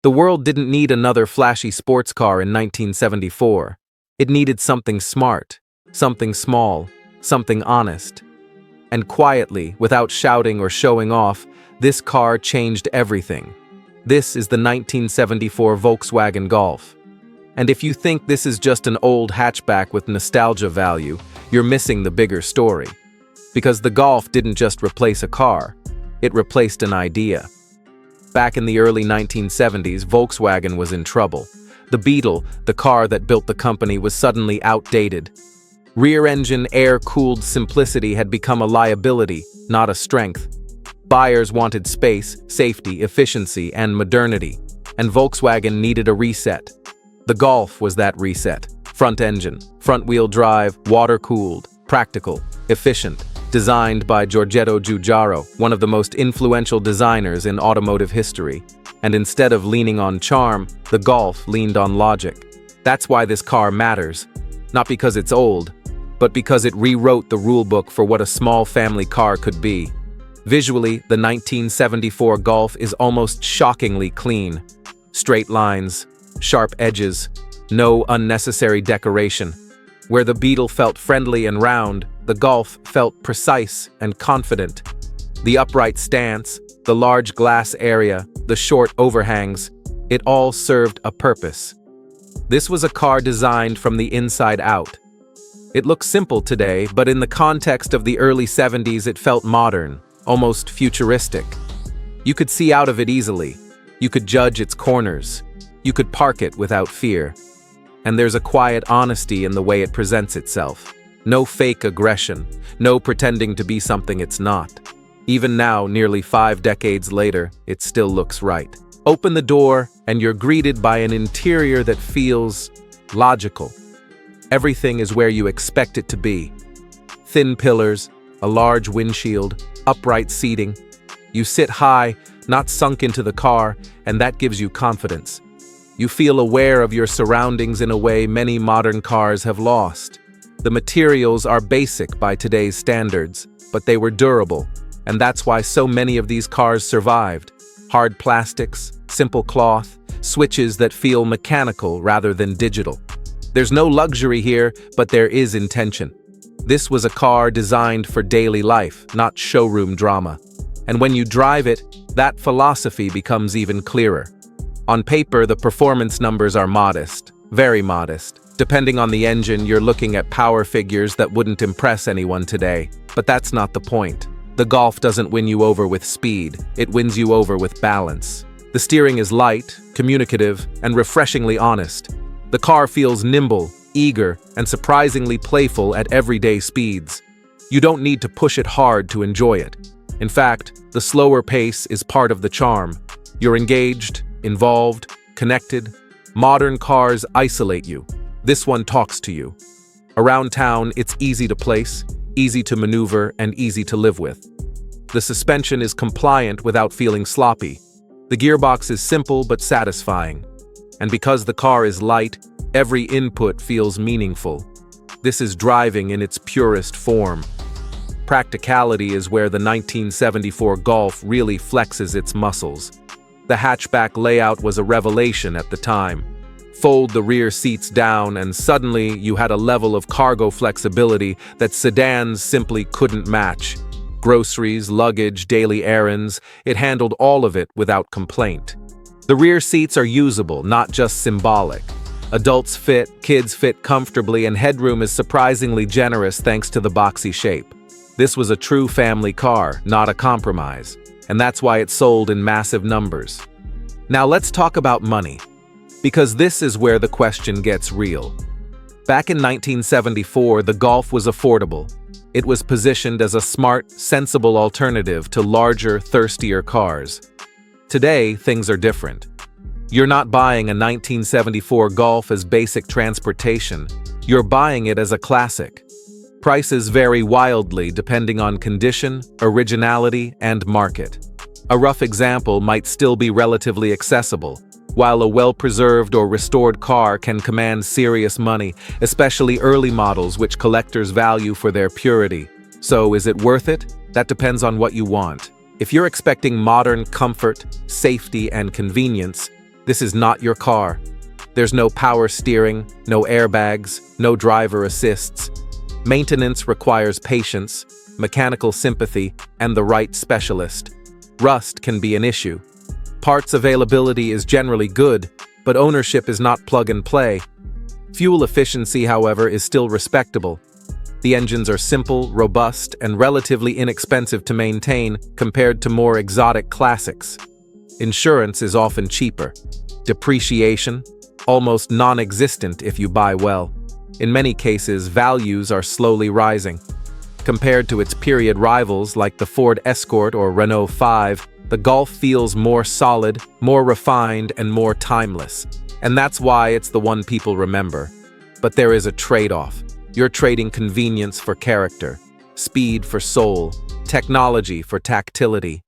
The world didn't need another flashy sports car in 1974. It needed something smart, something small, something honest. And quietly, without shouting or showing off, this car changed everything. This is the 1974 Volkswagen Golf. And if you think this is just an old hatchback with nostalgia value, you're missing the bigger story. Because the Golf didn't just replace a car, it replaced an idea. Back in the early 1970s, Volkswagen was in trouble. The Beetle, the car that built the company, was suddenly outdated. Rear-engine, air-cooled simplicity had become a liability, not a strength. Buyers wanted space, safety, efficiency, and modernity, and Volkswagen needed a reset. The Golf was that reset. Front engine, front-wheel drive, water-cooled, practical, efficient, designed by Giugiaro, one of the most influential designers in automotive history. And instead of leaning on charm, the Golf leaned on logic. That's why this car matters. Not because it's old, but because it rewrote the rulebook for what a small family car could be. Visually, the 1974 Golf is almost shockingly clean. Straight lines, sharp edges, no unnecessary decoration. Where the Beetle felt friendly and round, the Golf felt precise and confident. The upright stance, the large glass area, the short overhangs, it all served a purpose. This was a car designed from the inside out. It looks simple today, but in the context of the early 70s it felt modern, almost futuristic. You could see out of it easily. You could judge its corners. You could park it without fear. And there's a quiet honesty in the way it presents itself. No fake aggression, no pretending to be something it's not. Even now, nearly 5 decades later, it still looks right. Open the door, and you're greeted by an interior that feels logical. Everything is where you expect it to be. Thin pillars, a large windshield, upright seating. You sit high, not sunk into the car, and that gives you confidence. You feel aware of your surroundings in a way many modern cars have lost. The materials are basic by today's standards, but they were durable, and that's why so many of these cars survived. Hard plastics, simple cloth, switches that feel mechanical rather than digital. There's no luxury here, but there is intention. This was a car designed for daily life, not showroom drama. And when you drive it, that philosophy becomes even clearer. On paper, the performance numbers are modest, very modest. Depending on the engine, you're looking at power figures that wouldn't impress anyone today. But that's not the point. The Golf doesn't win you over with speed, it wins you over with balance. The steering is light, communicative, and refreshingly honest. The car feels nimble, eager, and surprisingly playful at everyday speeds. You don't need to push it hard to enjoy it. In fact, the slower pace is part of the charm. You're engaged, involved, connected. Modern cars isolate you. This one talks to you. Around town, it's easy to place, easy to maneuver, and easy to live with. The suspension is compliant without feeling sloppy. The gearbox is simple but satisfying. And because the car is light, every input feels meaningful. This is driving in its purest form. Practicality is where the 1974 Golf really flexes its muscles. The hatchback layout was a revelation at the time. Fold the rear seats down and suddenly you had a level of cargo flexibility that sedans simply couldn't match. Groceries, luggage, daily errands, it handled all of it without complaint. The rear seats are usable, not just symbolic. Adults fit, kids fit comfortably, and headroom is surprisingly generous thanks to the boxy shape. This was a true family car, not a compromise, and that's why it sold in massive numbers. Now let's talk about money. Because this is where the question gets real. Back in 1974, the Golf was affordable. It was positioned as a smart, sensible alternative to larger, thirstier cars. Today, things are different. You're not buying a 1974 Golf as basic transportation. You're buying it as a classic. Prices vary wildly depending on condition, originality, and market. A rough example might still be relatively accessible, while a well-preserved or restored car can command serious money, especially early models which collectors value for their purity. So, is it worth it? That depends on what you want. If you're expecting modern comfort, safety, and convenience, This is not your car. There's no power steering, no airbags, no driver assists. Maintenance requires patience, mechanical sympathy, and the right specialist. Rust can be an issue. Parts availability is generally good, but ownership is not plug and play. Fuel efficiency, however, is still respectable. The engines are simple, robust, and relatively inexpensive to maintain compared to more exotic classics. Insurance is often cheaper. Depreciation, almost non-existent if you buy well. In many cases, values are slowly rising. Compared to its period rivals like the Ford Escort or Renault 5, the Golf feels more solid, more refined, and more timeless. And that's why it's the one people remember. But there is a trade-off. You're trading convenience for character, speed for soul, technology for tactility.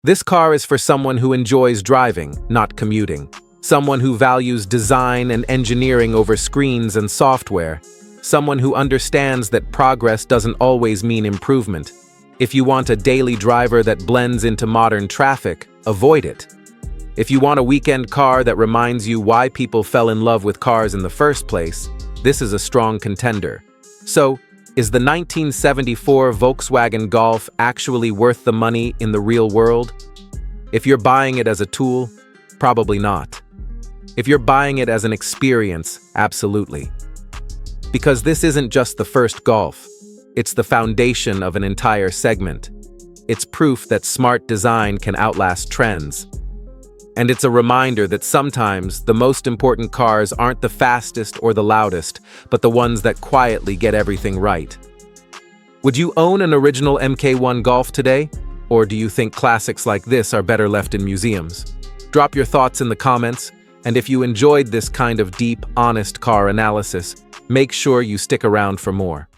This car is for someone who enjoys driving, not commuting. Someone who values design and engineering over screens and software. Someone who understands that progress doesn't always mean improvement. If you want a daily driver that blends into modern traffic, avoid it. If you want a weekend car that reminds you why people fell in love with cars in the first place, this is a strong contender. So, is the 1974 Volkswagen Golf actually worth the money in the real world? If you're buying it as a tool, probably not. If you're buying it as an experience, absolutely. Because this isn't just the first Golf. It's the foundation of an entire segment. It's proof that smart design can outlast trends. And it's a reminder that sometimes the most important cars aren't the fastest or the loudest, but the ones that quietly get everything right. Would you own an original Mk1 Golf today? Or do you think classics like this are better left in museums? Drop your thoughts in the comments, and if you enjoyed this kind of deep, honest car analysis, make sure you stick around for more.